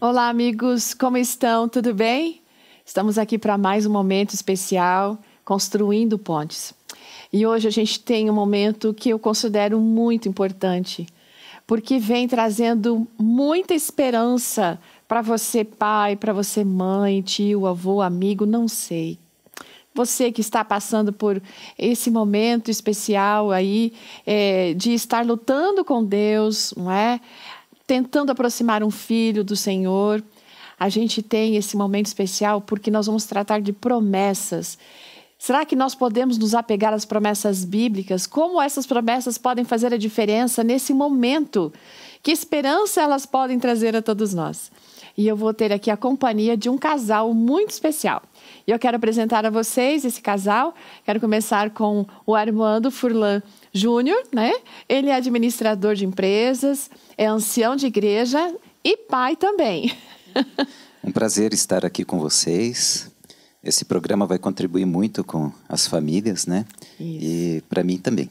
Olá, amigos, como estão? Tudo bem? Estamos aqui para mais um momento especial, Construindo Pontes. E hoje a gente tem um momento que eu considero muito importante, porque vem trazendo muita esperança para você, pai, para você, mãe, tio, avô, amigo, não sei. Você que está passando por esse momento especial aí, de estar lutando com Deus, não é? Tentando aproximar um filho do Senhor. A gente tem esse momento especial porque nós vamos tratar de promessas. Será que nós podemos nos apegar às promessas bíblicas? Como essas promessas podem fazer a diferença nesse momento? Que esperança elas podem trazer a todos nós? E eu vou ter aqui a companhia de um casal muito especial. E eu quero apresentar a vocês esse casal. Quero começar com o Armando Furlan Júnior, né? Ele é administrador de empresas, é ancião de igreja e pai também. Um prazer estar aqui com vocês. Esse programa vai contribuir muito com as famílias, né? Isso. E para mim também.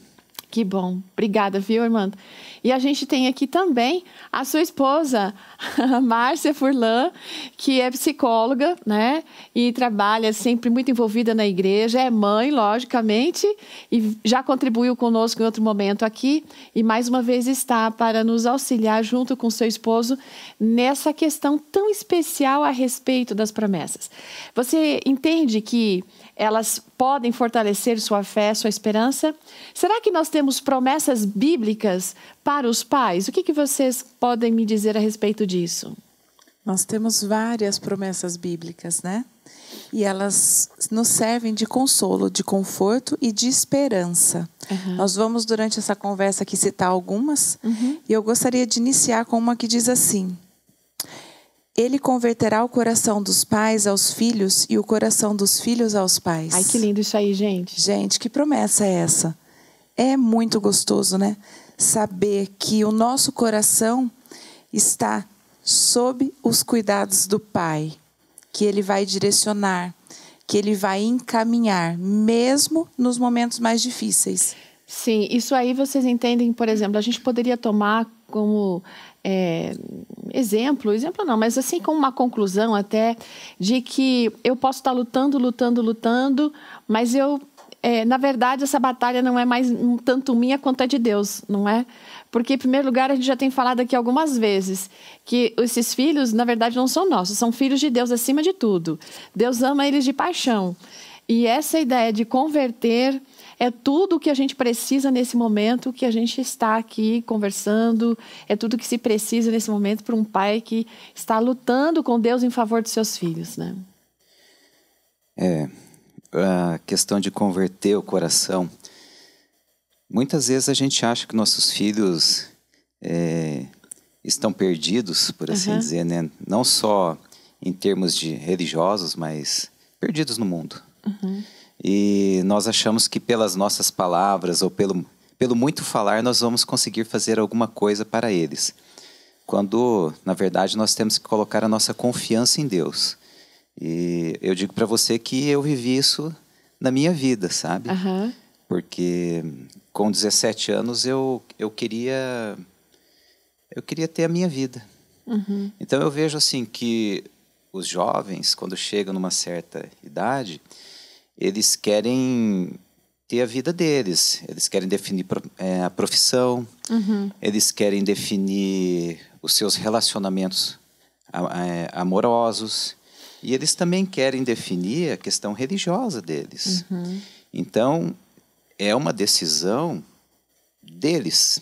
Que bom. Obrigada, viu, Armando? E a gente tem aqui também a sua esposa, a Márcia Furlan, que é psicóloga, né? E trabalha sempre muito envolvida na igreja, é mãe, logicamente, e já contribuiu conosco em outro momento aqui, e mais uma vez está para nos auxiliar junto com seu esposo nessa questão tão especial a respeito das promessas. Você entende que elas podem fortalecer sua fé, sua esperança? Será que nós temos promessas bíblicas para os pais? O que vocês podem me dizer a respeito disso? Nós temos várias promessas bíblicas, né? E elas nos servem de consolo, de conforto e de esperança. Uhum. Nós vamos, durante essa conversa aqui, citar algumas. E eu gostaria de iniciar com uma que diz assim: Ele converterá o coração dos pais aos filhos e o coração dos filhos aos pais. Ai, que lindo isso aí, gente. Gente, que promessa é essa? É muito gostoso, né? Saber que o nosso coração está sob os cuidados do Pai. Que Ele vai direcionar, que Ele vai encaminhar, mesmo nos momentos mais difíceis. Sim, isso aí vocês entendem, por exemplo, a gente poderia tomar como exemplo não, mas assim como uma conclusão até, de que eu posso estar lutando, mas na verdade essa batalha não é mais tanto minha quanto a de Deus, não é? Porque, em primeiro lugar, a gente já tem falado aqui algumas vezes que esses filhos, na verdade, não são nossos, são filhos de Deus acima de tudo. Deus ama eles de paixão. E essa ideia de converter é tudo o que a gente precisa nesse momento que a gente está aqui conversando, é tudo que se precisa nesse momento para um pai que está lutando com Deus em favor dos seus filhos, né? A questão de converter o coração. Muitas vezes a gente acha que nossos filhos estão perdidos, por assim dizer, né? Não só em termos de religiosos, mas perdidos no mundo. E nós achamos que pelas nossas palavras ou pelo muito falar nós vamos conseguir fazer alguma coisa para eles. Quando, na verdade, nós temos que colocar a nossa confiança em Deus. E eu digo para você que eu vivi isso na minha vida, sabe? Porque com 17 anos eu queria ter a minha vida. Então eu vejo assim que os jovens, quando chegam numa certa idade, eles querem ter a vida deles. Eles querem definir a profissão, eles querem definir os seus relacionamentos amorosos, e eles também querem definir a questão religiosa deles. Então, é uma decisão deles.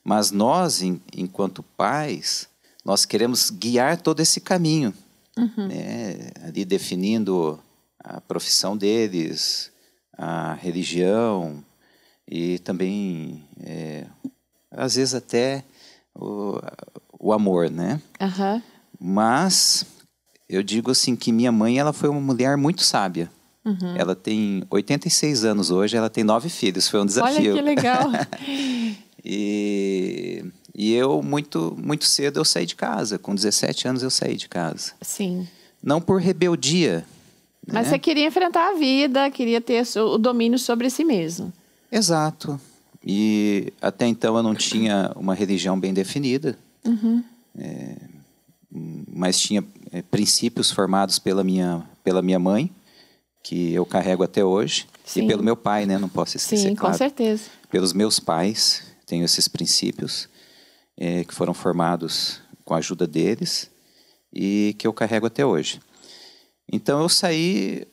Mas nós, enquanto pais, nós queremos guiar todo esse caminho, né? Ali definindo a profissão deles, a religião e também, às vezes até o amor, né? Mas eu digo assim que minha mãe, ela foi uma mulher muito sábia. Ela tem 86 anos hoje, ela tem 9 filhos, foi um desafio. Olha que legal! E eu, muito cedo, eu saí de casa. Com 17 anos, eu saí de casa. Sim. Não por rebeldia. Mas você queria enfrentar a vida, queria ter o domínio sobre si mesmo. Exato. E até então eu não tinha uma religião bem definida. mas tinha princípios formados pela minha mãe, que eu carrego até hoje, Sim. e pelo meu pai, né? Não posso esquecer, Sim, claro. Com certeza. Pelos meus pais, tenho esses princípios que foram formados com a ajuda deles e que eu carrego até hoje. Então, eu saí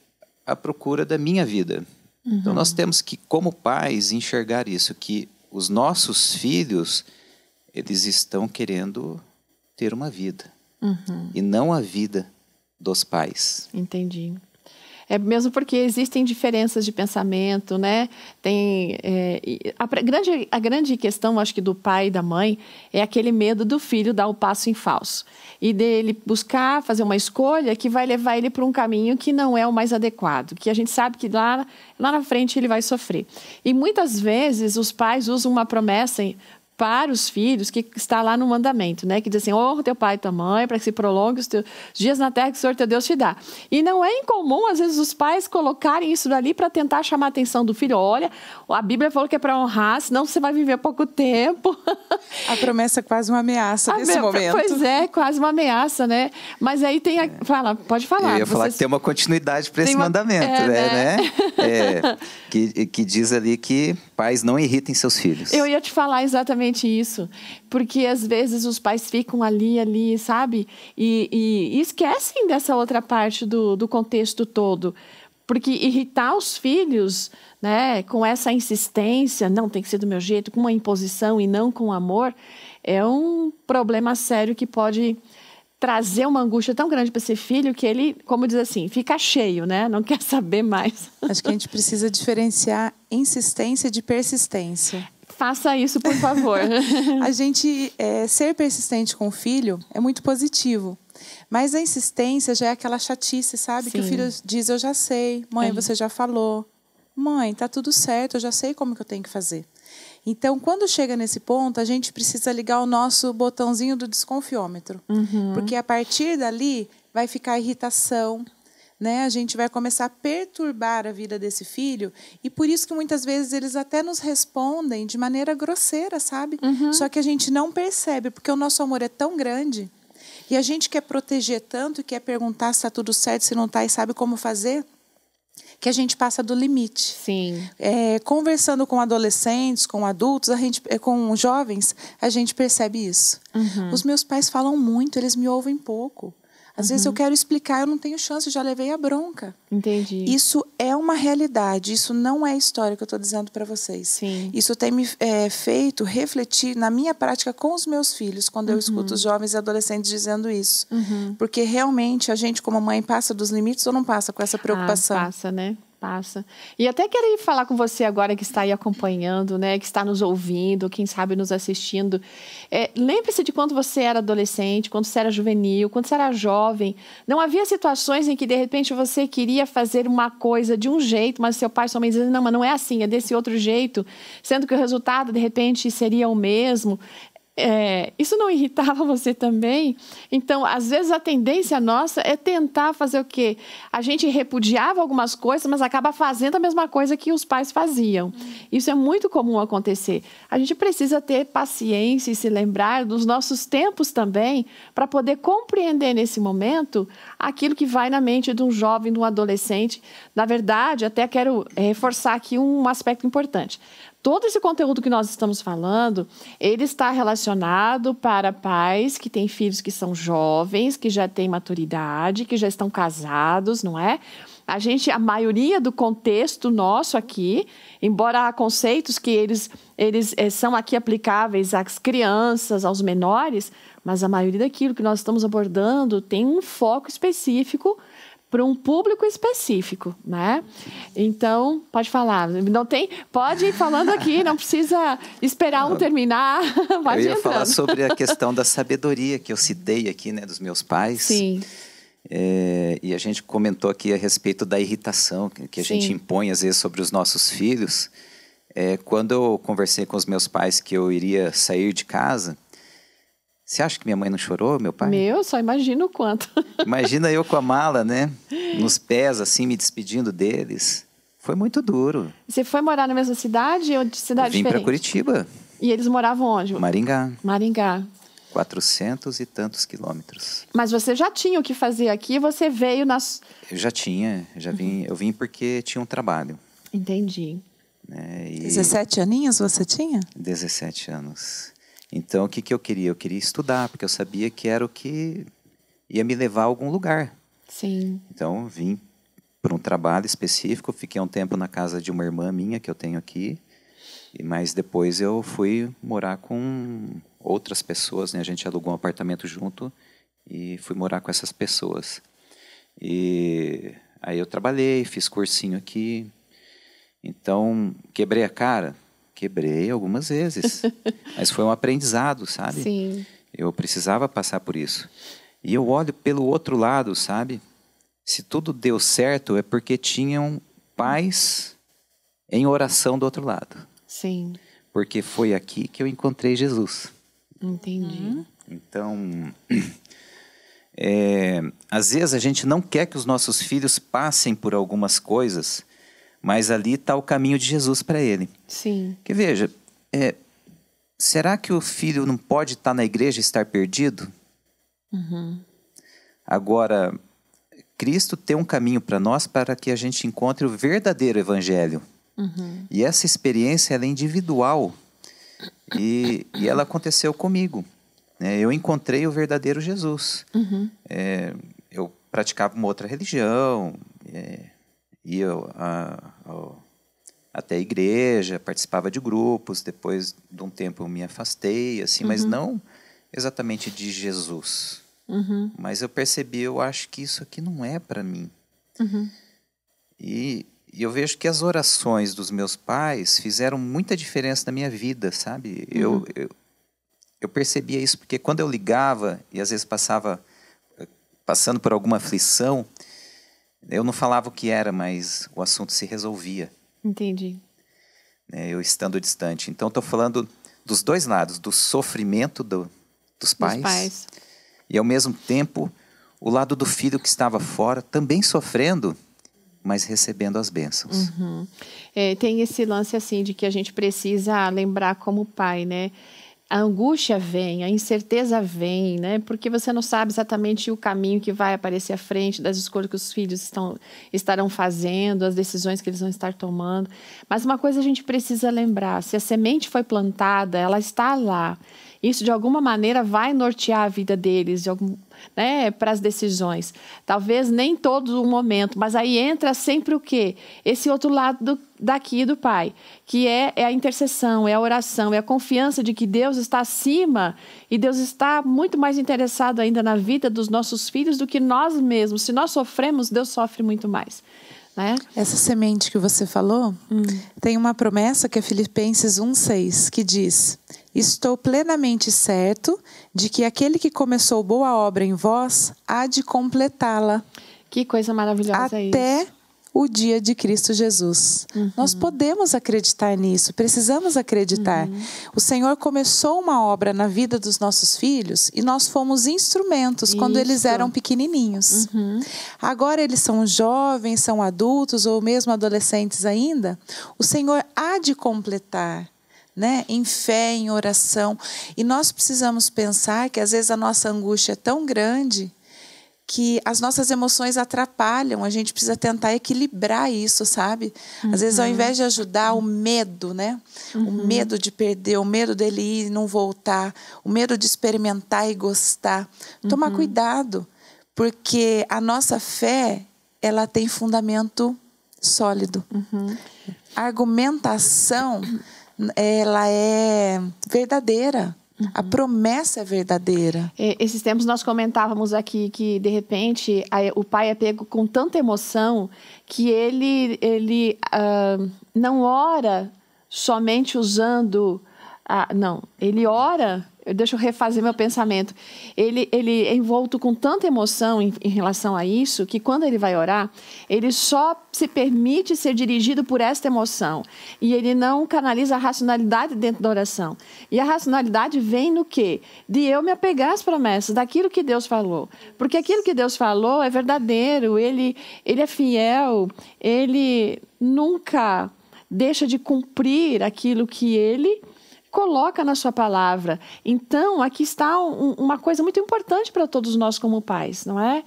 à procura da minha vida. Então, nós temos que, como pais, enxergar isso, que os nossos filhos, eles estão querendo ter uma vida. E não a vida dos pais. Entendi. É mesmo porque existem diferenças de pensamento, né? Tem, a grande questão, acho que do pai e da mãe, é aquele medo do filho dar o passo em falso. E dele buscar fazer uma escolha que vai levar ele para um caminho que não é o mais adequado. Que a gente sabe que lá na frente ele vai sofrer. E muitas vezes os pais usam uma promessa para os filhos, que está lá no mandamento, né? Que diz assim, honra teu pai e tua mãe, para que se prolongue os teus dias na terra que o Senhor teu Deus te dá. E não é incomum, às vezes, os pais colocarem isso dali para tentar chamar a atenção do filho. Olha, a Bíblia falou que é para honrar, senão você vai viver pouco tempo. A promessa é quase uma ameaça nesse momento. Pois é, quase uma ameaça, né? Mas aí tem Fala, pode falar. Eu ia falar que tem uma continuidade para esse mandamento, né? Que diz ali que pais não irritem seus filhos. Eu ia te falar exatamente isso, porque às vezes os pais ficam ali, sabe? E esquecem dessa outra parte do contexto todo. Porque irritar os filhos, né, com essa insistência, não tem que ser do meu jeito, com uma imposição e não com amor, é um problema sério que pode trazer uma angústia tão grande para esse filho que ele, como diz assim, fica cheio, né? Não quer saber mais. Acho que a gente precisa diferenciar insistência de persistência. Faça isso, por favor. A gente ser persistente com o filho é muito positivo. Mas a insistência já é aquela chatice, sabe? Sim. Que o filho diz, eu já sei. Mãe, você já falou. Mãe, tá tudo certo, eu já sei como que eu tenho que fazer. Então, quando chega nesse ponto, a gente precisa ligar o nosso botãozinho do desconfiômetro. Porque a partir dali vai ficar a irritação, né? A gente vai começar a perturbar a vida desse filho. E por isso que muitas vezes eles até nos respondem de maneira grosseira, sabe? Só que a gente não percebe, porque o nosso amor é tão grande. E a gente quer proteger tanto e quer perguntar se está tudo certo, se não está e sabe como fazer, que a gente passa do limite. Sim. Conversando com adolescentes, com adultos, com jovens, a gente percebe isso. Os meus pais falam muito, eles me ouvem pouco. Às vezes eu quero explicar, eu não tenho chance, eu já levei a bronca. Entendi. Isso é uma realidade, isso não é história que eu estou dizendo para vocês. Sim. Isso tem me feito refletir na minha prática com os meus filhos, quando eu escuto os jovens e adolescentes dizendo isso. Porque realmente a gente, como mãe, passa dos limites ou não passa com essa preocupação? Passa, né? Passa. E até queria falar com você agora que está aí acompanhando, né? Que está nos ouvindo, quem sabe nos assistindo. Lembre-se de quando você era adolescente, quando você era juvenil, quando você era jovem. Não havia situações em que, de repente, você queria fazer uma coisa de um jeito, mas seu pai e sua mãe diziam, não, mas não é assim, é desse outro jeito. Sendo que o resultado, de repente, seria o mesmo. Isso não irritava você também? Então, às vezes, a tendência nossa é tentar fazer o quê? A gente repudiava algumas coisas, mas acaba fazendo a mesma coisa que os pais faziam. Isso é muito comum acontecer. A gente precisa ter paciência e se lembrar dos nossos tempos também, para poder compreender nesse momento aquilo que vai na mente de um jovem, de um adolescente. Na verdade, até quero reforçar aqui um aspecto importante. Todo esse conteúdo que nós estamos falando, ele está relacionado para pais que têm filhos que são jovens, que já têm maturidade, que já estão casados, não é? A maioria do contexto nosso aqui, embora há conceitos que eles são aqui aplicáveis às crianças, aos menores, mas a maioria daquilo que nós estamos abordando tem um foco específico para um público específico, né? Então, pode falar. Pode ir falando aqui, não precisa esperar um terminar. Pode eu ia falar sobre a questão da sabedoria que eu citei aqui, né, dos meus pais. Sim. E a gente comentou aqui a respeito da irritação que a gente impõe, às vezes, sobre os nossos filhos. Quando eu conversei com os meus pais que eu iria sair de casa, você acha que minha mãe não chorou, meu pai? Só imagino o quanto. Imagina eu com a mala, né? Nos pés, assim, me despedindo deles. Foi muito duro. Você foi morar na mesma cidade ou de cidade diferente? Vim para Curitiba. E eles moravam onde? Maringá. Maringá. 400 e tantos quilômetros. Mas você já tinha o que fazer aqui, você veio nas... Eu já tinha, eu vim porque tinha um trabalho. Entendi. Né? 17 aninhos você tinha? 17 anos. Então, o que eu queria? Eu queria estudar, porque eu sabia que era o que ia me levar a algum lugar. Sim. Então, vim para um trabalho específico, fiquei um tempo na casa de uma irmã minha, que eu tenho aqui, mas depois eu fui morar com outras pessoas, né? A gente alugou um apartamento junto e fui morar com essas pessoas. E aí eu trabalhei, fiz cursinho aqui. Então, quebrei a cara? Quebrei algumas vezes. Mas foi um aprendizado, sabe? Sim. Eu precisava passar por isso. E eu olho pelo outro lado, sabe? Se tudo deu certo, é porque tinham pais em oração do outro lado. Sim. Porque foi aqui que eu encontrei Jesus. Entendi. Então, às vezes a gente não quer que os nossos filhos passem por algumas coisas, mas ali está o caminho de Jesus para ele. Sim. Porque veja, será que o filho não pode estar na igreja e estar perdido? Agora, Cristo tem um caminho para nós para que a gente encontre o verdadeiro evangelho. E essa experiência ela é individual e ela aconteceu comigo. Eu encontrei o verdadeiro Jesus. Eu praticava uma outra religião, ia até a igreja, participava de grupos, depois de um tempo eu me afastei, assim, mas não exatamente de Jesus. Mas eu percebi, eu acho que isso aqui não é para mim. E eu vejo que as orações dos meus pais fizeram muita diferença na minha vida, sabe? Eu percebia isso porque quando eu ligava e às vezes passando por alguma aflição, eu não falava o que era, mas o assunto se resolvia. Entendi. Eu estando distante. Então, estou falando dos dois lados, do sofrimento dos pais. E, ao mesmo tempo, o lado do filho que estava fora, também sofrendo, mas recebendo as bênçãos. Tem esse lance assim de que a gente precisa lembrar como pai, né? A angústia vem, a incerteza vem, né? Porque você não sabe exatamente o caminho que vai aparecer à frente, das escolhas que os filhos estarão fazendo, as decisões que eles vão estar tomando. Mas uma coisa a gente precisa lembrar, se a semente foi plantada, ela está lá. Isso, de alguma maneira, vai nortear a vida deles, né, para as decisões. Talvez nem todo o momento, mas aí entra sempre o quê? Esse outro lado daqui do pai, que é a intercessão, é a oração, é a confiança de que Deus está acima e Deus está muito mais interessado ainda na vida dos nossos filhos do que nós mesmos. Se nós sofremos, Deus sofre muito mais. Né? Essa semente que você falou, tem uma promessa que é Filipenses 1:6, que diz: estou plenamente certo de que aquele que começou boa obra em vós há de completá-la. Que coisa maravilhosa é isso. Até o dia de Cristo Jesus. Nós podemos acreditar nisso, precisamos acreditar. O Senhor começou uma obra na vida dos nossos filhos e nós fomos instrumentos quando eles eram pequenininhos. Agora eles são jovens, são adultos ou mesmo adolescentes ainda. O Senhor há de completar. Né? Em fé, em oração. E nós precisamos pensar que às vezes a nossa angústia é tão grande que as nossas emoções atrapalham, a gente precisa tentar equilibrar isso, sabe? Às vezes, ao invés de ajudar, o medo, né? O medo de perder, o medo dele ir e não voltar, o medo de experimentar e gostar. Tomar cuidado, porque a nossa fé, ela tem fundamento sólido. A argumentação, ela é verdadeira. A promessa é verdadeira. Esses tempos nós comentávamos aqui que, de repente, o pai é pego com tanta emoção que ele não ora somente usando... não, ele ora... Deixa eu refazer meu pensamento. Ele é envolto com tanta emoção em relação a isso, que quando ele vai orar, ele só se permite ser dirigido por esta emoção. E ele não canaliza a racionalidade dentro da oração. E a racionalidade vem no quê? De eu me apegar às promessas, daquilo que Deus falou. Porque aquilo que Deus falou é verdadeiro, ele é fiel, ele nunca deixa de cumprir aquilo que ele coloca na sua palavra. Então, aqui está uma coisa muito importante para todos nós como pais, não é?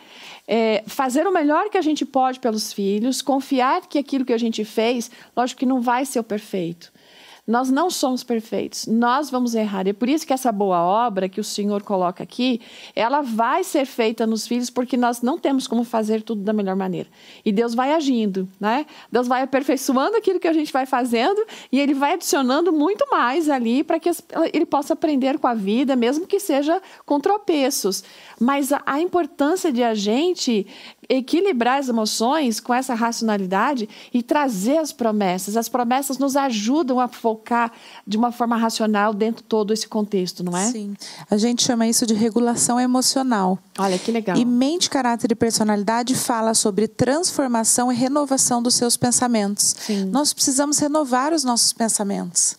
Fazer o melhor que a gente pode pelos filhos, confiar que aquilo que a gente fez, lógico que não vai ser o perfeito. Nós não somos perfeitos, nós vamos errar. É por isso que essa boa obra que o Senhor coloca aqui, ela vai ser feita nos filhos, porque nós não temos como fazer tudo da melhor maneira. E Deus vai agindo, né? Deus vai aperfeiçoando aquilo que a gente vai fazendo e Ele vai adicionando muito mais ali para que ele possa aprender com a vida, mesmo que seja com tropeços. Mas a importância de a gente equilibrar as emoções com essa racionalidade e trazer as promessas. As promessas nos ajudam a focar de uma forma racional dentro de todo esse contexto, não é? Sim. A gente chama isso de regulação emocional. Olha, que legal. E mente, caráter e personalidade fala sobre transformação e renovação dos seus pensamentos. Sim. Nós precisamos renovar os nossos pensamentos.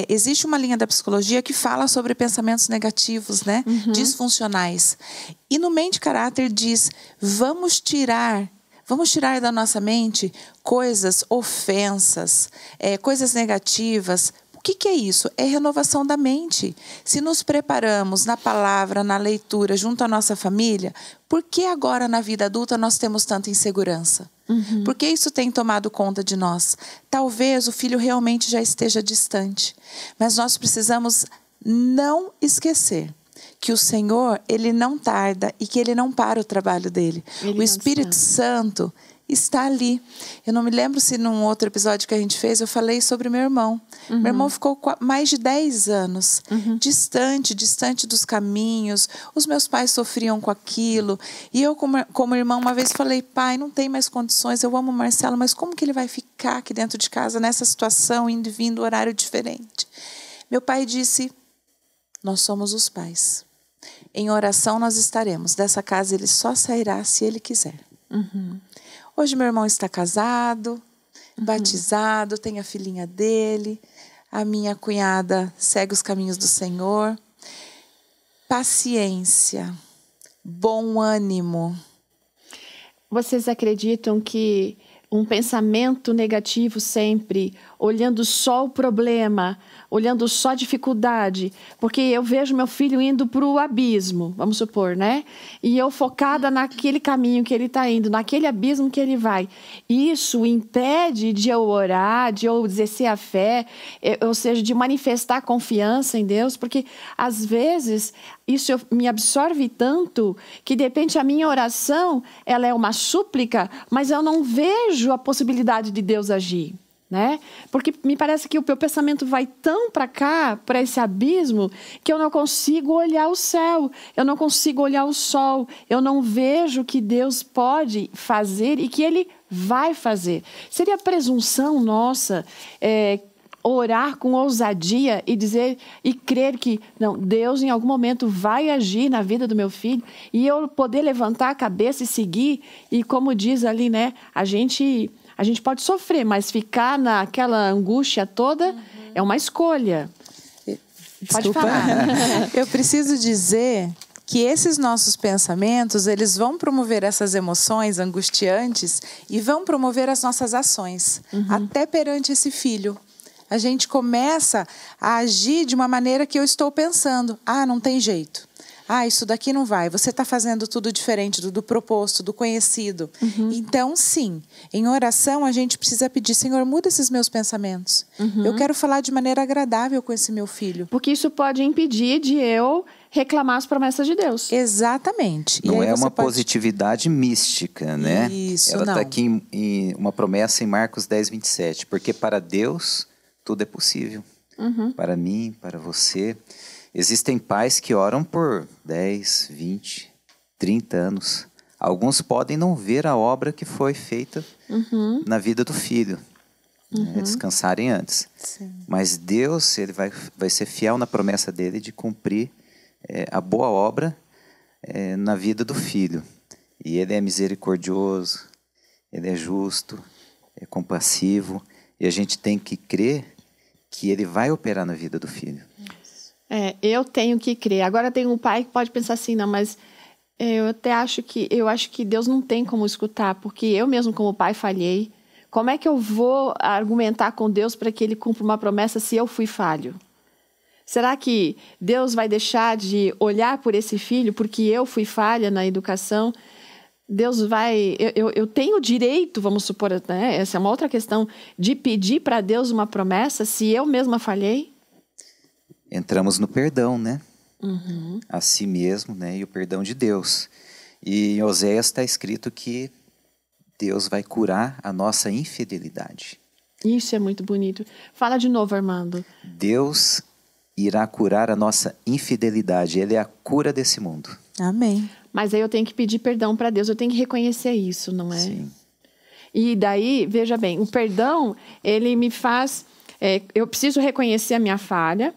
Existe uma linha da psicologia que fala sobre pensamentos negativos, né? Disfuncionais. E no mente caráter diz, vamos tirar da nossa mente coisas, ofensas, coisas negativas. O que é isso? É renovação da mente. Se nos preparamos na palavra, na leitura, junto à nossa família, por que agora na vida adulta nós temos tanta insegurança? Por que isso tem tomado conta de nós? Talvez o filho realmente já esteja distante. Mas nós precisamos não esquecer que o Senhor, Ele não tarda e que Ele não para o trabalho dele. O Espírito Santo está ali. Eu não me lembro se num outro episódio que a gente fez, eu falei sobre meu irmão. Meu irmão ficou mais de 10 anos, distante dos caminhos. Os meus pais sofriam com aquilo. E eu, como irmão, uma vez falei, pai, não tem mais condições, eu amo o Marcelo, mas como que ele vai ficar aqui dentro de casa, nessa situação, indo e vindo, horário diferente? Meu pai disse, nós somos os pais. Em oração nós estaremos. Dessa casa ele só sairá se ele quiser. Hoje meu irmão está casado, batizado, tem a filhinha dele. A minha cunhada segue os caminhos do Senhor. Paciência, bom ânimo. Vocês acreditam que um pensamento negativo sempre, olhando só o problema, olhando só a dificuldade, porque eu vejo meu filho indo para o abismo, vamos supor, né? E eu focada naquele caminho que ele está indo, naquele abismo que ele vai. Isso impede de eu orar, de eu exercer a fé, ou seja, de manifestar confiança em Deus, porque às vezes isso me absorve tanto que de repente a minha oração ela é uma súplica, mas eu não vejo a possibilidade de Deus agir. Né? Porque me parece que o meu pensamento vai tão para cá, para esse abismo, que eu não consigo olhar o céu, eu não consigo olhar o sol, eu não vejo o que Deus pode fazer e que Ele vai fazer. Seria presunção nossa orar com ousadia e dizer e crer que não, Deus em algum momento vai agir na vida do meu filho e eu poder levantar a cabeça e seguir, e como diz ali, né, a gente pode sofrer, mas ficar naquela angústia toda é uma escolha. Pode falar. Eu preciso dizer que esses nossos pensamentos, eles vão promover essas emoções angustiantes e vão promover as nossas ações, até perante esse filho. A gente começa a agir de uma maneira que eu estou pensando. Não tem jeito. Isso daqui não vai. Você está fazendo tudo diferente do proposto, do conhecido. Então, sim, em oração a gente precisa pedir, Senhor, muda esses meus pensamentos. Eu quero falar de maneira agradável com esse meu filho. Porque isso pode impedir de eu reclamar as promessas de Deus. Exatamente. Não é uma positividade mística, né? Isso, ela está aqui em uma promessa em Marcos 10, 27. Porque para Deus tudo é possível. Para mim, para você. Existem pais que oram por 10, 20, 30 anos. Alguns podem não ver a obra que foi feita na vida do filho. Né? Descansarem antes. Sim. Mas Deus, Ele vai ser fiel na promessa dele de cumprir a boa obra na vida do filho. E Ele é misericordioso, Ele é justo, é compassivo. E a gente tem que crer que Ele vai operar na vida do filho. Eu tenho que crer. Agora tem um pai que pode pensar assim, não, mas eu acho que Deus não tem como escutar, porque eu mesmo como pai falhei. Como é que eu vou argumentar com Deus para que Ele cumpra uma promessa se eu fui falho? Será que Deus vai deixar de olhar por esse filho porque eu fui falha na educação? Deus vai... Eu tenho o direito, vamos supor, né? Essa é uma outra questão, de pedir para Deus uma promessa se eu mesma falhei? Entramos no perdão, né? A si mesmo, né? E o perdão de Deus. E em Oséias está escrito que Deus vai curar a nossa infidelidade. Isso é muito bonito. Fala de novo, Armando. Deus irá curar a nossa infidelidade. Ele é a cura desse mundo. Amém. Mas aí eu tenho que pedir perdão para Deus. Eu tenho que reconhecer isso, não é? Sim. E daí, veja bem, o perdão, ele me faz... eu preciso reconhecer a minha falha,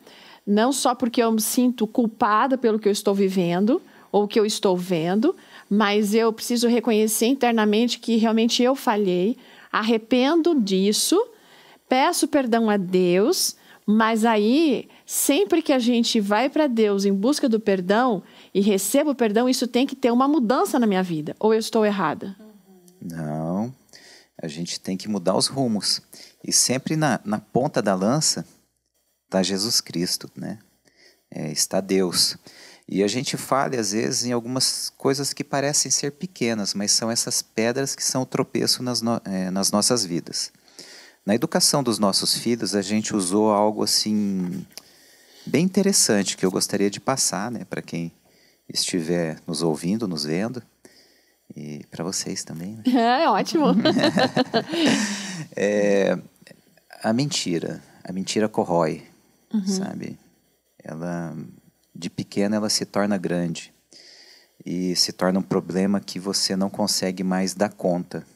não só porque eu me sinto culpada pelo que eu estou vivendo ou que eu estou vendo, mas eu preciso reconhecer internamente que realmente eu falhei, arrependo disso, peço perdão a Deus, mas aí, sempre que a gente vai para Deus em busca do perdão e receba o perdão, isso tem que ter uma mudança na minha vida. Ou eu estou errada? Não, a gente tem que mudar os rumos. E sempre na ponta da lança está Jesus Cristo, né? Está Deus. E a gente falha, às vezes, em algumas coisas que parecem ser pequenas, mas são essas pedras que são o tropeço nas nossas vidas. Na educação dos nossos filhos, a gente usou algo assim bem interessante que eu gostaria de passar, né, para quem estiver nos ouvindo, nos vendo, e para vocês também. Né? É ótimo. A mentira corrói, sabe? Ela, de pequena, ela se torna grande e se torna um problema que você não consegue mais dar conta.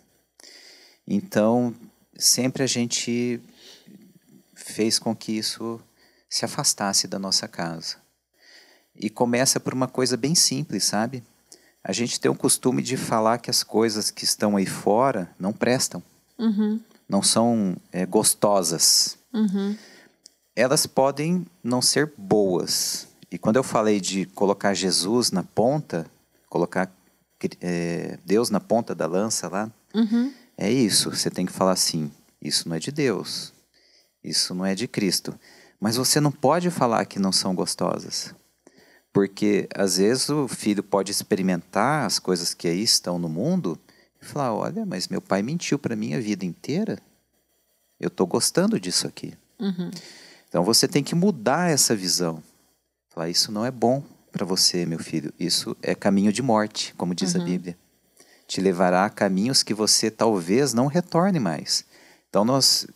Então, sempre a gente fez com que isso se afastasse da nossa casa. E começa por uma coisa bem simples, sabe? A gente tem o costume de falar que as coisas que estão aí fora não prestam. Não são gostosas. Elas podem não ser boas. E quando eu falei de colocar Jesus na ponta, colocar Deus na ponta da lança lá, é isso. Você tem que falar assim, isso não é de Deus, isso não é de Cristo. Mas você não pode falar que não são gostosas. Porque às vezes o filho pode experimentar as coisas que aí estão no mundo e falar, olha, mas meu pai mentiu para mim a vida inteira. Eu estou gostando disso aqui. Então você tem que mudar essa visão. Falar, isso não é bom para você, meu filho. Isso é caminho de morte, como diz a Bíblia. Te levará a caminhos que você talvez não retorne mais. Então nós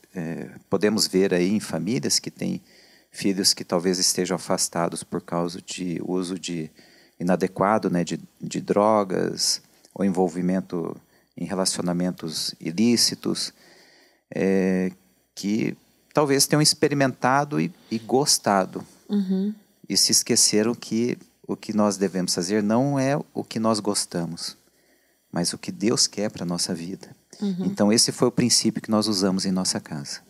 podemos ver aí em famílias que têm filhos que talvez estejam afastados por causa de uso inadequado, né, de drogas, ou envolvimento em relacionamentos ilícitos, que talvez tenham experimentado e gostado. E se esqueceram que o que nós devemos fazer não é o que nós gostamos, mas o que Deus quer para a nossa vida. Então esse foi o princípio que nós usamos em nossa casa.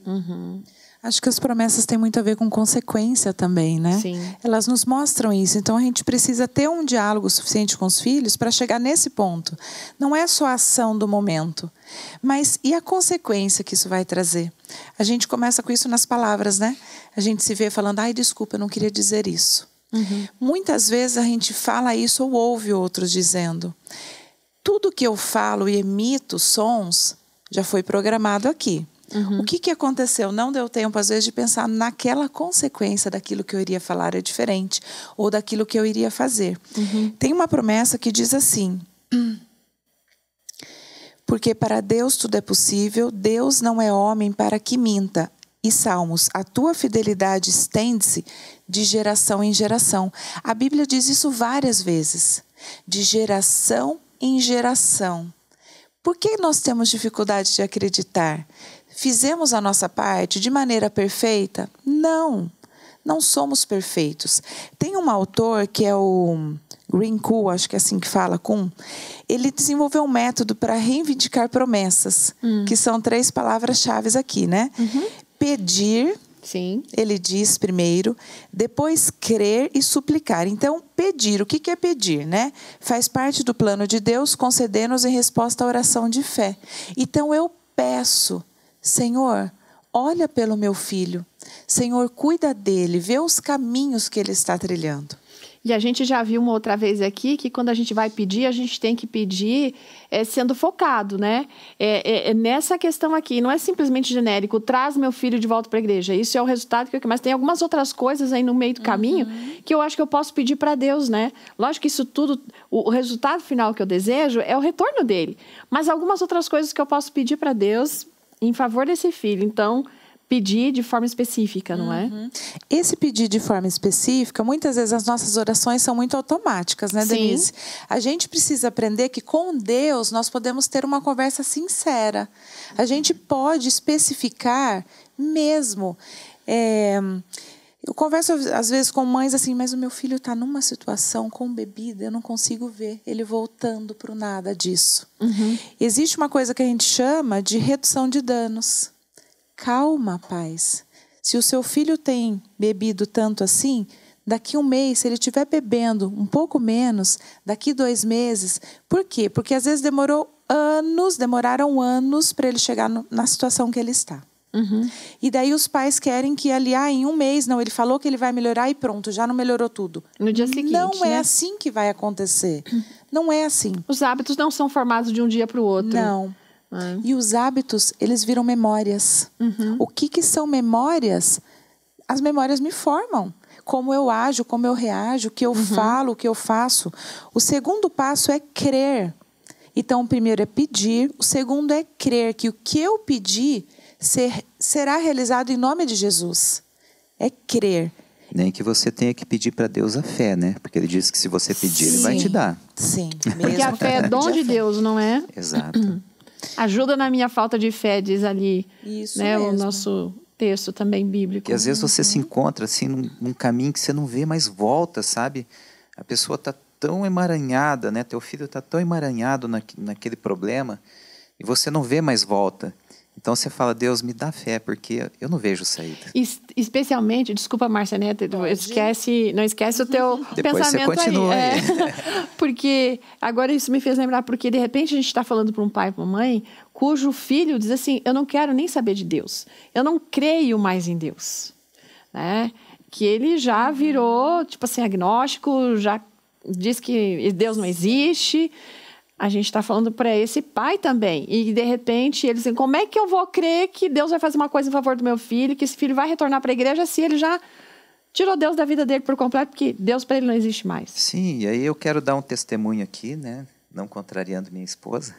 Acho que as promessas têm muito a ver com consequência também, né? Sim. Elas nos mostram isso. Então, a gente precisa ter um diálogo suficiente com os filhos para chegar nesse ponto. Não é só a ação do momento, mas e a consequência que isso vai trazer? A gente começa com isso nas palavras, né? A gente se vê falando, ai, desculpa, eu não queria dizer isso. Muitas vezes a gente fala isso ou ouve outros dizendo. Tudo que eu falo e emito sons já foi programado aqui. O que aconteceu? Não deu tempo, às vezes, de pensar naquela consequência daquilo que eu iria falar é diferente, ou daquilo que eu iria fazer. Tem uma promessa que diz assim, porque para Deus tudo é possível, Deus não é homem para que minta. E Salmos, a tua fidelidade estende-se de geração em geração. A Bíblia diz isso várias vezes, de geração em geração. Por que nós temos dificuldade de acreditar? Fizemos a nossa parte de maneira perfeita? Não, não somos perfeitos. Tem um autor que é o Green Kuhl, acho que é assim que fala, ele desenvolveu um método para reivindicar promessas, que são 3 palavras-chave aqui, né? Pedir, Sim. Ele diz primeiro, depois crer e suplicar. Então, pedir, o que é pedir, né? Faz parte do plano de Deus conceder-nos em resposta à oração de fé. Então, eu peço, Senhor, olha pelo meu filho. Senhor, cuida dele, vê os caminhos que ele está trilhando. E a gente já viu uma outra vez aqui que quando a gente vai pedir, a gente tem que pedir sendo focado, né? Nessa questão aqui, não é simplesmente genérico, traz meu filho de volta para a igreja. Isso é o resultado que eu quero. Mas tem algumas outras coisas aí no meio do caminho que eu acho que eu posso pedir para Deus, né? Lógico que isso tudo, o resultado final que eu desejo é o retorno dele. Mas algumas outras coisas que eu posso pedir para Deus em favor desse filho. Então, pedir de forma específica, não é? Esse pedir de forma específica, muitas vezes as nossas orações são muito automáticas, né, Denise? Sim. A gente precisa aprender que com Deus nós podemos ter uma conversa sincera. A gente pode especificar mesmo. Eu converso às vezes com mães assim, mas o meu filho está numa situação com bebida, eu não consigo ver ele voltando para o nada disso. Existe uma coisa que a gente chama de redução de danos. Calma, pais. Se o seu filho tem bebido tanto assim, daqui um mês, se ele estiver bebendo um pouco menos, daqui 2 meses. Por quê? Porque às vezes demoraram anos para ele chegar na situação que ele está. E daí os pais querem que ali, em 1 mês, não, ele falou que ele vai melhorar e pronto, já não melhorou tudo. No dia seguinte, não é assim que vai acontecer. Não é assim. Os hábitos não são formados de um dia para o outro. Não. E os hábitos, eles viram memórias. O que são memórias? As memórias me formam. Como eu ajo, como eu reajo, o que eu falo, o que eu faço. O segundo passo é crer. Então, o primeiro é pedir. O segundo é crer que o que eu pedir será realizado em nome de Jesus. É crer. Nem que você tenha que pedir para Deus a fé, né? Porque ele diz que se você pedir, ele vai te dar. Sim. Porque a fé é dom de Deus, não é? Exato. Ajuda na minha falta de fé, diz ali. Isso né, mesmo. O nosso texto também bíblico. Que às vezes você se encontra assim num caminho que você não vê mais volta, sabe? A pessoa está tão emaranhada, né? Teu filho está tão emaranhado naquele problema e você não vê mais volta. Então você fala, Deus, me dá fé, porque eu não vejo saída. Especialmente, desculpa, Marcianeta, não esquece o teu Depois pensamento você continua aí. Porque agora isso me fez lembrar, porque de repente a gente está falando para um pai e para uma mãe cujo filho diz assim, eu não quero nem saber de Deus, eu não creio mais em Deus. Né? Que ele já virou, tipo assim, agnóstico, já diz que Deus não existe. A gente está falando para esse pai também. E, de repente, eles dizem, como é que eu vou crer que Deus vai fazer uma coisa em favor do meu filho, que esse filho vai retornar para a igreja se ele já tirou Deus da vida dele por completo, porque Deus para ele não existe mais. Sim, e aí eu quero dar um testemunho aqui, né? Não contrariando minha esposa.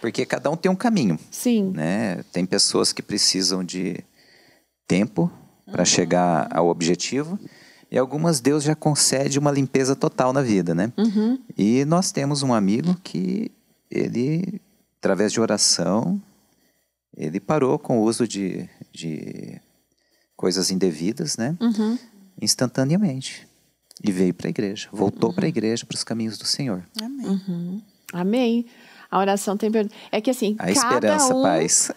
Porque cada um tem um caminho. Sim. Né? Tem pessoas que precisam de tempo para chegar ao objetivo. E algumas Deus já concede uma limpeza total na vida, né? E nós temos um amigo que ele, através de oração, ele parou com o uso de coisas indevidas, né? Instantaneamente. E veio para a igreja. Voltou para a igreja, para os caminhos do Senhor. Amém. Amém. A oração tem... É que assim, a esperança, paz.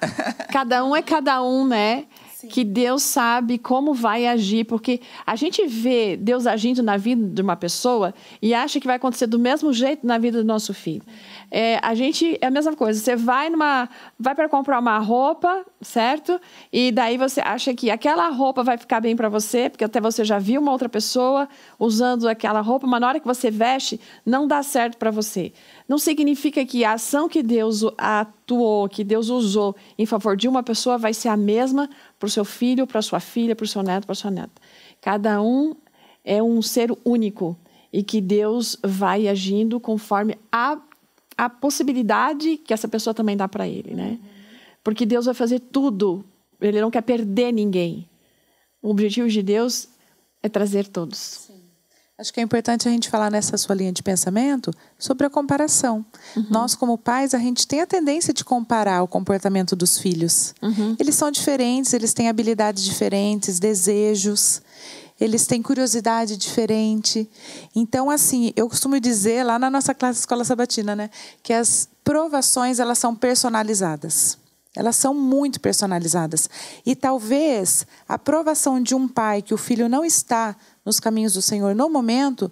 Cada um é cada um, né? Sim. Que Deus sabe como vai agir, porque a gente vê Deus agindo na vida de uma pessoa e acha que vai acontecer do mesmo jeito na vida do nosso filho. É a mesma coisa, você vai para comprar uma roupa, certo? E daí você acha que aquela roupa vai ficar bem para você, porque até você já viu uma outra pessoa usando aquela roupa, mas na hora que você veste, não dá certo para você. Não significa que a ação que Deus atuou, que Deus usou em favor de uma pessoa vai ser a mesma para o seu filho, para a sua filha, para o seu neto, para a sua neta. Cada um é um ser único e que Deus vai agindo conforme a possibilidade que essa pessoa também dá para ele, né? Porque Deus vai fazer tudo. Ele não quer perder ninguém. O objetivo de Deus é trazer todos. Sim. Acho que é importante a gente falar nessa sua linha de pensamento sobre a comparação. Nós, como pais, a gente tem a tendência de comparar o comportamento dos filhos. Eles são diferentes, eles têm habilidades diferentes, desejos, eles têm curiosidade diferente. Então, assim, eu costumo dizer lá na nossa classe de Escola Sabatina, né, que as provações, elas são personalizadas. Elas são muito personalizadas. E talvez a provação de um pai que o filho não está nos caminhos do Senhor no momento,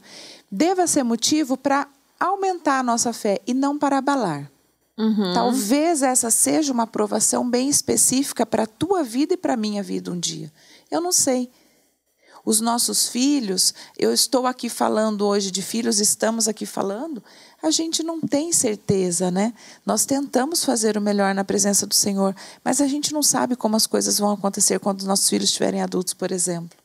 deva ser motivo para aumentar a nossa fé e não para abalar. Talvez essa seja uma aprovação bem específica para a tua vida e para a minha vida um dia. Eu não sei. Os nossos filhos, eu estou aqui falando hoje de filhos, estamos aqui falando, a gente não tem certeza, né? Nós tentamos fazer o melhor na presença do Senhor, mas a gente não sabe como as coisas vão acontecer quando os nossos filhos estiverem adultos, por exemplo.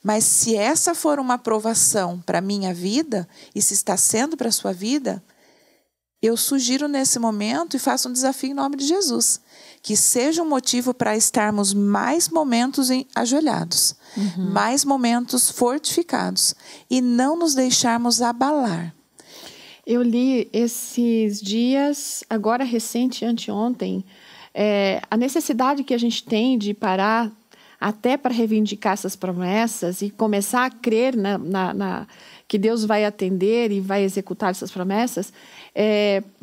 Mas se essa for uma aprovação para a minha vida, e se está sendo para a sua vida, eu sugiro nesse momento e faço um desafio em nome de Jesus, que seja um motivo para estarmos mais momentos ajoelhados, mais momentos fortificados e não nos deixarmos abalar. Eu li esses dias, agora recente, anteontem, a necessidade que a gente tem de parar até para reivindicar essas promessas e começar a crer que Deus vai atender e vai executar essas promessas,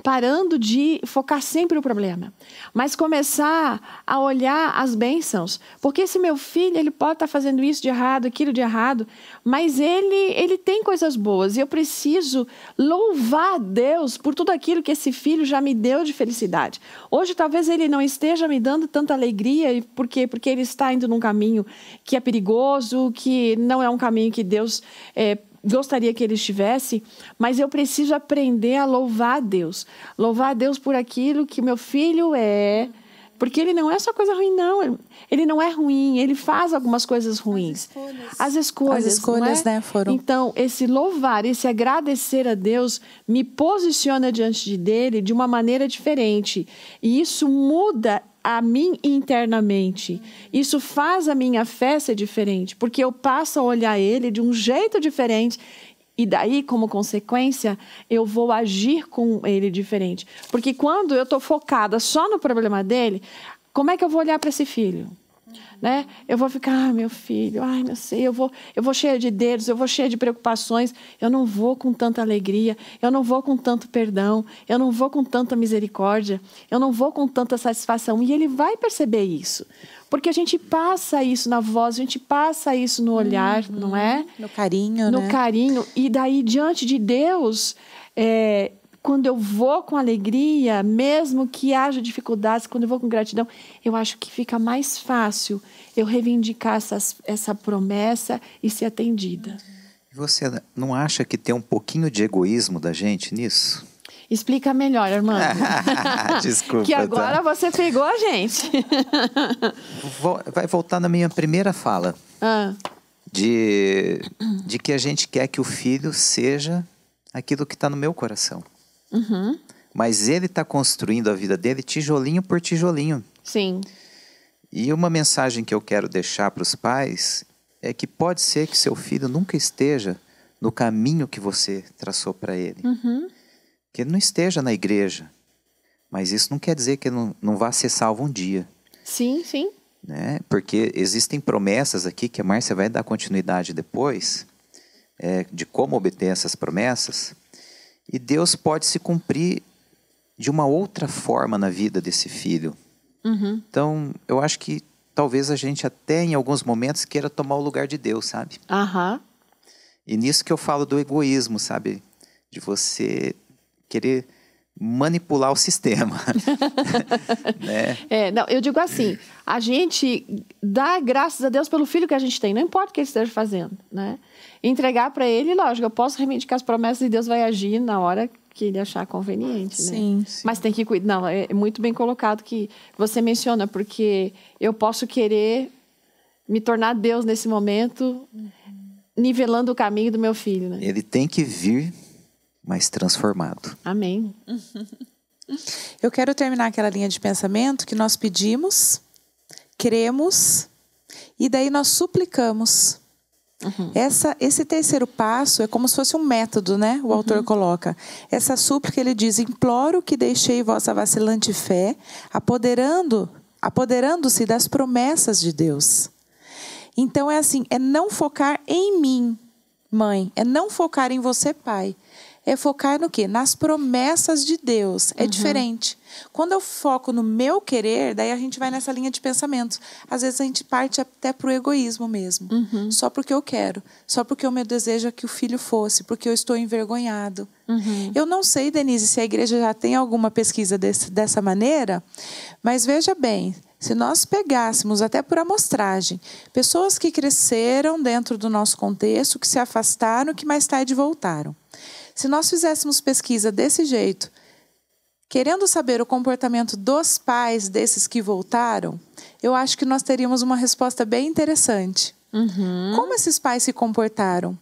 parando de focar sempre no problema, mas começar a olhar as bênçãos. Porque esse meu filho, ele pode estar fazendo isso de errado, aquilo de errado, mas ele tem coisas boas e eu preciso louvar a Deus por tudo aquilo que esse filho já me deu de felicidade. Hoje talvez ele não esteja me dando tanta alegria porque ele está indo num caminho que é perigoso, que não é um caminho que Deus gostaria que ele estivesse, mas eu preciso aprender a louvar a Deus. Louvar a Deus por aquilo que meu filho é, porque ele não é só coisa ruim, não. Ele não é ruim, ele faz algumas coisas ruins. As escolhas, né, foram. Então, esse louvar, esse agradecer a Deus me posiciona diante dele de uma maneira diferente. E isso muda a mim internamente. Isso faz a minha fé ser diferente, porque eu passo a olhar ele de um jeito diferente e daí, como consequência, eu vou agir com ele diferente. Porque quando eu estou focada só no problema dele, como é que eu vou olhar para esse filho? Né? Eu vou ficar, meu filho, não sei, eu vou cheia de dedos, eu vou cheia de preocupações, eu não vou com tanta alegria, eu não vou com tanto perdão, eu não vou com tanta misericórdia, eu não vou com tanta satisfação. E ele vai perceber isso, porque a gente passa isso na voz, a gente passa isso no olhar, não é? No carinho, no carinho. E daí, diante de Deus, quando eu vou com alegria, mesmo que haja dificuldades, quando eu vou com gratidão, eu acho que fica mais fácil eu reivindicar essa promessa e ser atendida. Você não acha que tem um pouquinho de egoísmo da gente nisso? Explica melhor, Armando. Desculpa. Que agora você pegou a gente. Vai voltar na minha primeira fala. De que a gente quer que o filho seja aquilo que está no meu coração. Mas ele está construindo a vida dele tijolinho por tijolinho. Sim. E uma mensagem que eu quero deixar para os pais é que pode ser que seu filho nunca esteja no caminho que você traçou para ele. Que ele não esteja na igreja. Mas isso não quer dizer que ele não vá ser salvo um dia. Sim, sim. Né? Porque existem promessas aqui que a Márcia vai dar continuidade depois, de como obter essas promessas. E Deus pode se cumprir de uma outra forma na vida desse filho. Então, eu acho que talvez a gente até em alguns momentos queira tomar o lugar de Deus, sabe? E nisso que eu falo do egoísmo, sabe? De você querer manipular o sistema. Né? Não, eu digo assim, a gente dá graças a Deus pelo filho que a gente tem, não importa o que ele esteja fazendo, né? Entregar para ele, lógico, eu posso reivindicar as promessas e Deus vai agir na hora que ele achar conveniente, né? Sim. Mas tem que cuidar. Não, é muito bem colocado que você menciona, porque eu posso querer me tornar Deus nesse momento, nivelando o caminho do meu filho, né? Ele tem que vir mais transformado. Amém. Eu quero terminar aquela linha de pensamento que nós pedimos, cremos e daí nós suplicamos. Esse terceiro passo é como se fosse um método, né? O autor coloca. Essa súplica, ele diz: imploro que deixei vossa vacilante fé, apoderando-se das promessas de Deus. Então é assim, é não focar em mim, mãe, é não focar em você, pai. é focar no quê? Nas promessas de Deus. É diferente. Quando eu foco no meu querer, daí a gente vai nessa linha de pensamento. Às vezes a gente parte até pro egoísmo mesmo. Só porque eu quero. Só porque o meu desejo é que o filho fosse. Porque eu estou envergonhado. Eu não sei, Denise, se a igreja já tem alguma pesquisa dessa maneira. Mas veja bem, se nós pegássemos até por amostragem, pessoas que cresceram dentro do nosso contexto, que se afastaram, que mais tarde voltaram. Se nós fizéssemos pesquisa desse jeito, querendo saber o comportamento dos pais desses que voltaram, eu acho que nós teríamos uma resposta bem interessante. Como esses pais se comportaram?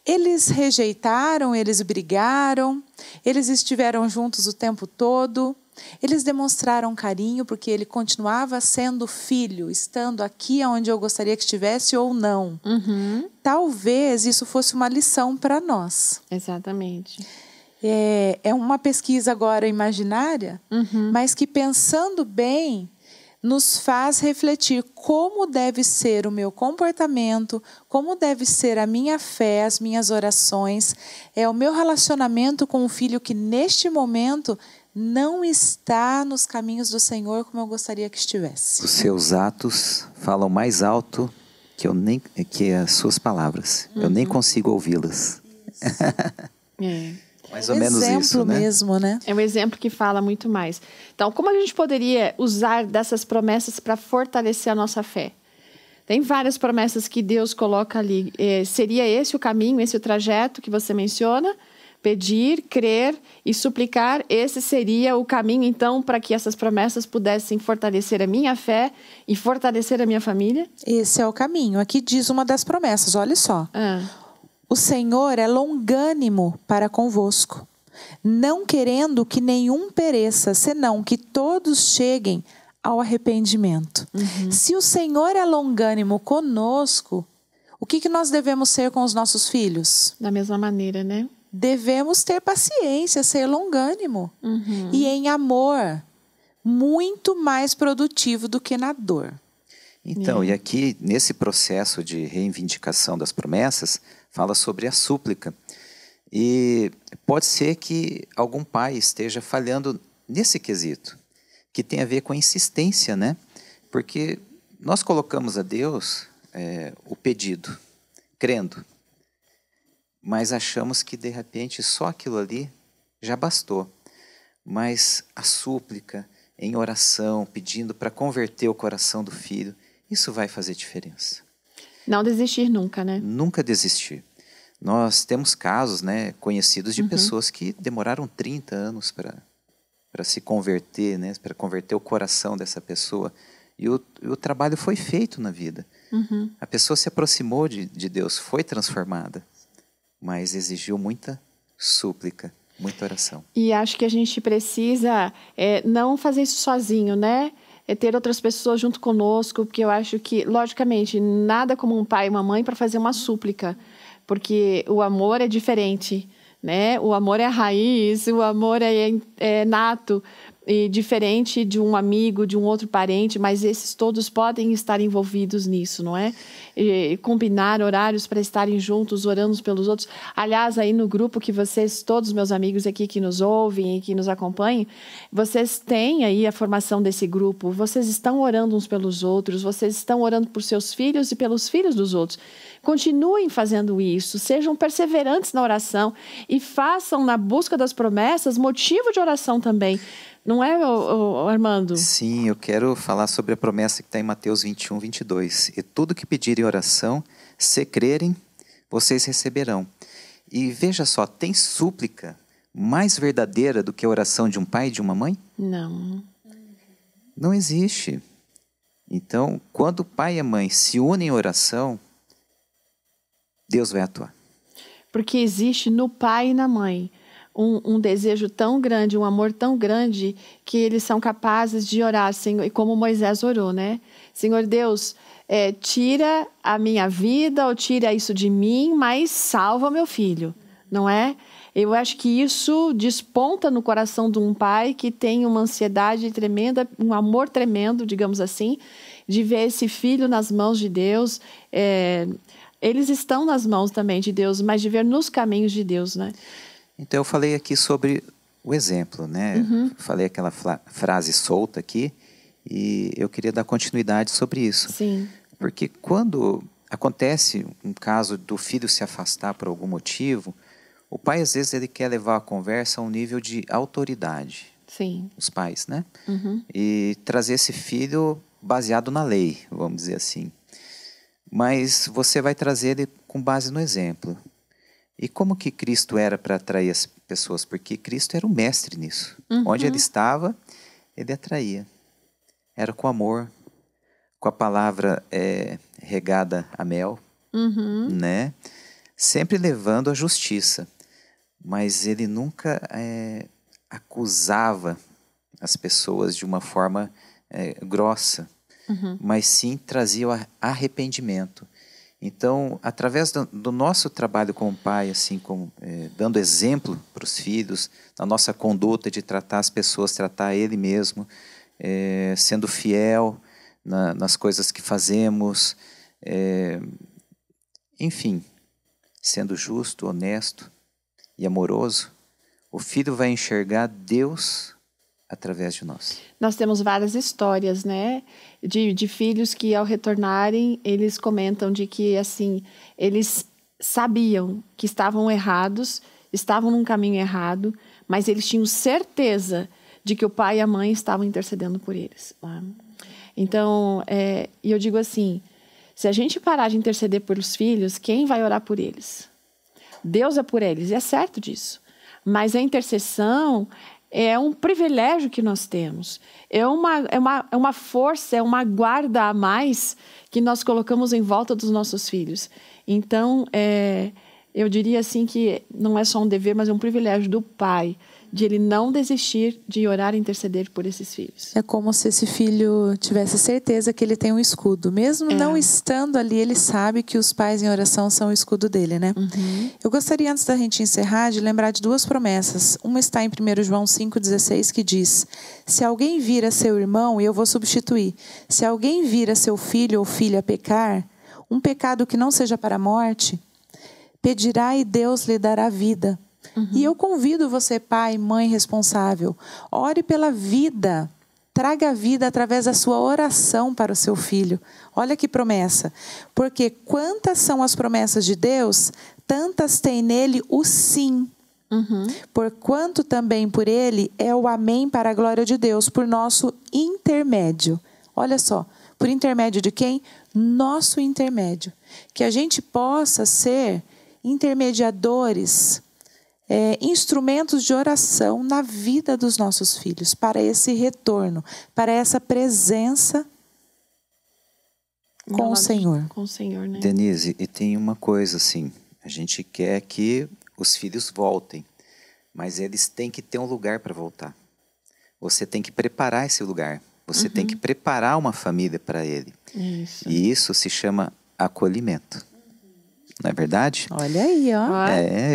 Eles rejeitaram, eles brigaram, eles estiveram juntos o tempo todo, eles demonstraram carinho porque ele continuava sendo filho, estando aqui onde eu gostaria que estivesse ou não. Talvez isso fosse uma lição para nós. Exatamente. É uma pesquisa agora imaginária, mas que pensando bem, nos faz refletir como deve ser o meu comportamento, como deve ser a minha fé, as minhas orações, o meu relacionamento com o filho que neste momento não está nos caminhos do Senhor como eu gostaria que estivesse. Os seus atos falam mais alto que as suas palavras. Eu nem consigo ouvi-las. Mais ou menos isso, né? Mesmo, né? É um exemplo que fala muito mais. Então, como a gente poderia usar dessas promessas para fortalecer a nossa fé? Tem várias promessas que Deus coloca ali. Seria esse o caminho, esse o trajeto que você menciona? Pedir, crer e suplicar, esse seria o caminho, então, para que essas promessas pudessem fortalecer a minha fé e fortalecer a minha família? Esse é o caminho. Aqui diz uma das promessas, olha só. O Senhor é longânimo para convosco, não querendo que nenhum pereça, senão que todos cheguem ao arrependimento. Se o Senhor é longânimo conosco, o que nós devemos ser com os nossos filhos? Da mesma maneira, né? Devemos ter paciência, ser longânimo. E em amor, muito mais produtivo do que na dor. Então, e aqui, nesse processo de reivindicação das promessas, fala sobre a súplica. E pode ser que algum pai esteja falhando nesse quesito, que tem a ver com a insistência, né? Porque nós colocamos a Deus o pedido, crendo, mas achamos que, de repente, só aquilo ali já bastou. Mas a súplica, em oração, pedindo para converter o coração do filho, isso vai fazer diferença. Não desistir nunca, né? Nunca desistir. Nós temos casos, né, conhecidos de pessoas que demoraram 30 anos para se converter, né, para converter o coração dessa pessoa. E o trabalho foi feito na vida. A pessoa se aproximou de Deus, foi transformada, mas exigiu muita súplica, muita oração. E acho que a gente precisa não fazer isso sozinho, né? Ter outras pessoas junto conosco, porque eu acho que, logicamente, nada como um pai e uma mãe para fazer uma súplica, porque o amor é diferente, né? O amor é a raiz, o amor é nato e diferente de um amigo, de um outro parente, mas esses todos podem estar envolvidos nisso, não é? E combinar horários para estarem juntos, orando uns pelos outros. Aliás, aí no grupo que vocês, todos meus amigos aqui que nos ouvem e que nos acompanham, vocês têm aí a formação desse grupo, vocês estão orando uns pelos outros, vocês estão orando por seus filhos e pelos filhos dos outros. Continuem fazendo isso, sejam perseverantes na oração e façam na busca das promessas motivo de oração também. Não é, Armando? Sim, eu quero falar sobre a promessa que está em Mateus 21, 22. E tudo que pedirem oração, se crerem, vocês receberão. E veja só, tem súplica mais verdadeira do que a oração de um pai e de uma mãe? Não. Não existe. Então, quando o pai e a mãe se unem em oração, Deus vai atuar. Porque existe no pai e na mãe um desejo tão grande, um amor tão grande, que eles são capazes de orar, Senhor, como Moisés orou, né? Senhor Deus, tira a minha vida ou tira isso de mim, mas salva meu filho, não é? Eu acho que isso desponta no coração de um pai que tem uma ansiedade tremenda, um amor tremendo, digamos assim, de ver esse filho nas mãos de Deus. Eles estão nas mãos também de Deus, mas de ver nos caminhos de Deus, né? Então eu falei aqui sobre o exemplo, né? Falei aquela frase solta aqui e eu queria dar continuidade sobre isso. Sim. Porque quando acontece um caso do filho se afastar por algum motivo, o pai às vezes ele quer levar a conversa a um nível de autoridade. Sim. Os pais, né? E trazer esse filho baseado na lei, vamos dizer assim. Mas você vai trazer ele com base no exemplo. E como que Cristo era para atrair as pessoas? Porque Cristo era o mestre nisso. Onde ele estava, ele atraía. Era com amor, com a palavra regada a mel, né? Sempre levando a justiça. Mas ele nunca acusava as pessoas de uma forma grossa, mas sim trazia o arrependimento. Então, através do nosso trabalho como pai, assim, dando exemplo para os filhos, na nossa conduta de tratar as pessoas, tratar ele mesmo, sendo fiel nas coisas que fazemos, enfim, sendo justo, honesto e amoroso, o filho vai enxergar Deus através de nós. Nós temos várias histórias, né, de filhos que ao retornarem, eles comentam de que, assim, eles sabiam que estavam errados, estavam num caminho errado, mas eles tinham certeza de que o pai e a mãe estavam intercedendo por eles. Tá? Então, e eu digo assim, se a gente parar de interceder pelos filhos, quem vai orar por eles? Deus é por eles, e é certo disso. Mas a intercessão é um privilégio que nós temos. É uma força, é uma guarda a mais que nós colocamos em volta dos nossos filhos. Então, eu diria assim que não é só um dever, mas é um privilégio do pai, de ele não desistir de orar e interceder por esses filhos. É como se esse filho tivesse certeza que ele tem um escudo. Mesmo não estando ali, ele sabe que os pais em oração são o escudo dele, né? Eu gostaria, antes da gente encerrar, de lembrar de duas promessas. Uma está em 1 João 5,16, que diz: se alguém vira seu irmão, e eu vou substituir, se alguém vira seu filho ou filha pecar, um pecado que não seja para a morte, pedirá e Deus lhe dará vida. E eu convido você, pai, mãe responsável, ore pela vida. Traga a vida através da sua oração para o seu filho. Olha que promessa. Porque quantas são as promessas de Deus, tantas tem nele o sim. Porquanto também por ele é o amém para a glória de Deus, por nosso intermédio. Olha só, por intermédio de quem? Nosso intermédio. Que a gente possa ser intermediadores, instrumentos de oração na vida dos nossos filhos, para esse retorno, para essa presença com o Senhor. Com o Senhor, né? Denise, e tem uma coisa assim, a gente quer que os filhos voltem, mas eles têm que ter um lugar para voltar. Você tem que preparar esse lugar, você tem que preparar uma família para ele. Isso. E isso se chama acolhimento. Não é verdade? Olha aí, ó.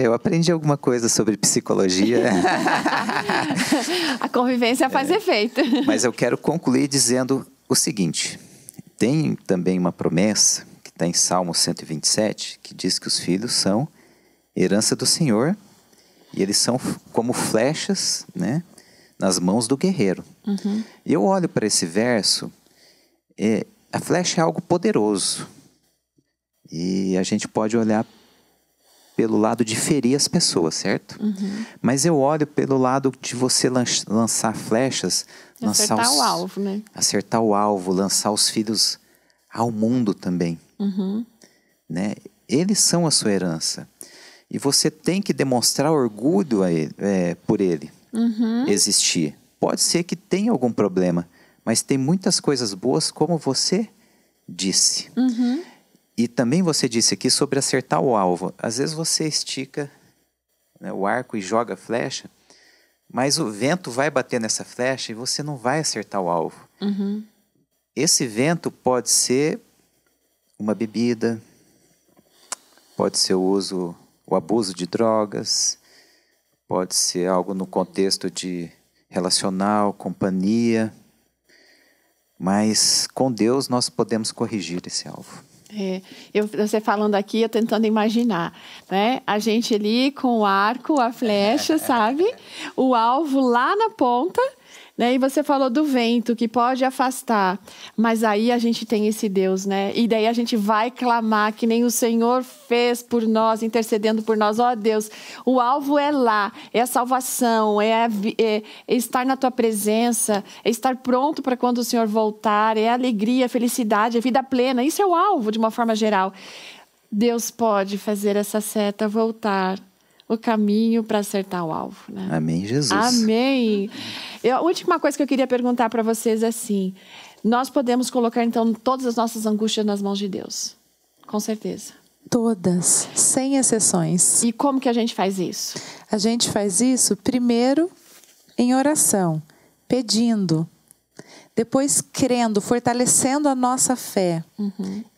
Eu aprendi alguma coisa sobre psicologia. A convivência faz efeito. Mas eu quero concluir dizendo o seguinte. Tem também uma promessa, que está em Salmo 127, que diz que os filhos são herança do Senhor e eles são como flechas, né, nas mãos do guerreiro. E eu olho para esse verso, a flecha é algo poderoso. E a gente pode olhar pelo lado de ferir as pessoas, certo? Mas eu olho pelo lado de você lançar flechas, Acertar o alvo, né? Acertar o alvo, lançar os filhos ao mundo também. Né? Eles são a sua herança. E você tem que demonstrar orgulho a ele, por ele existir. Pode ser que tenha algum problema, mas tem muitas coisas boas, como você disse. E também você disse aqui sobre acertar o alvo. Às vezes você estica, né, o arco e joga a flecha, mas o vento vai bater nessa flecha e você não vai acertar o alvo. Esse vento pode ser uma bebida, pode ser o abuso de drogas, pode ser algo no contexto de relacional, companhia, mas com Deus nós podemos corrigir esse alvo. Você falando aqui, eu tentando imaginar, né? A gente ali com o arco, a flecha, sabe? O alvo lá na ponta, né? E você falou do vento, que pode afastar. Mas aí a gente tem esse Deus, né? E daí a gente vai clamar, que nem o Senhor fez por nós, intercedendo por nós. Ó Deus, o alvo é lá, é a salvação, é estar na tua presença, é estar pronto para quando o Senhor voltar, é a alegria, a felicidade, a vida plena. Isso é o alvo, de uma forma geral. Deus pode fazer essa seta voltar o caminho para acertar o alvo, né? Amém, Jesus. Amém. A última coisa que eu queria perguntar para vocês é assim: nós podemos colocar, então, todas as nossas angústias nas mãos de Deus? Com certeza. Todas, sem exceções. E como que a gente faz isso? A gente faz isso primeiro em oração, pedindo. Depois crendo, fortalecendo a nossa fé.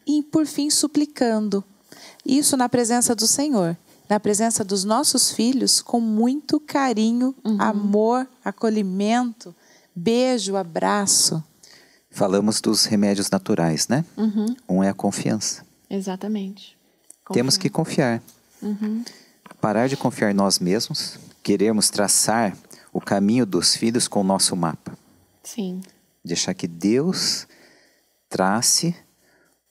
E, por fim, suplicando. Isso na presença do Senhor. Na presença dos nossos filhos, com muito carinho, amor, acolhimento, beijo, abraço. Falamos dos remédios naturais, né? Um é a confiança. Exatamente. Temos que confiar. Parar de confiar em nós mesmos, queremos traçar o caminho dos filhos com o nosso mapa. Sim. Deixar que Deus trace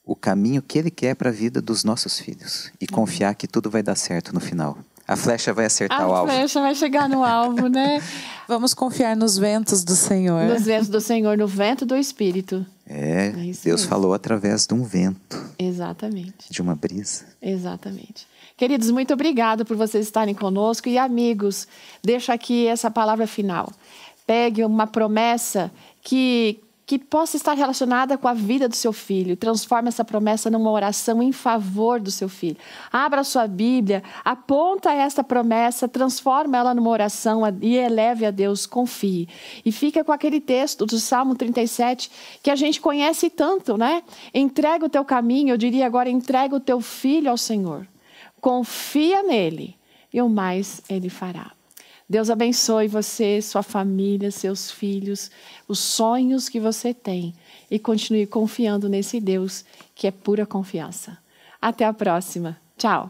o caminho que Ele quer para a vida dos nossos filhos. E confiar que tudo vai dar certo no final. A flecha vai acertar o alvo. A flecha vai chegar no alvo, né? Vamos confiar nos ventos do Senhor. Nos ventos do Senhor, no vento do Espírito. Deus mesmo. falou através de um vento. Exatamente. De uma brisa. Exatamente. Queridos, muito obrigado por vocês estarem conosco. E amigos, deixa aqui essa palavra final. Pegue uma promessa que possa estar relacionada com a vida do seu filho. Transforme essa promessa numa oração em favor do seu filho. Abra a sua Bíblia, aponta esta promessa, transforma ela numa oração e eleve a Deus, confie. E fica com aquele texto do Salmo 37, que a gente conhece tanto, né? Entrega o teu caminho, eu diria agora, entrega o teu filho ao Senhor. Confia nele e o mais ele fará. Deus abençoe você, sua família, seus filhos, os sonhos que você tem e continue confiando nesse Deus que é pura confiança. Até a próxima. Tchau.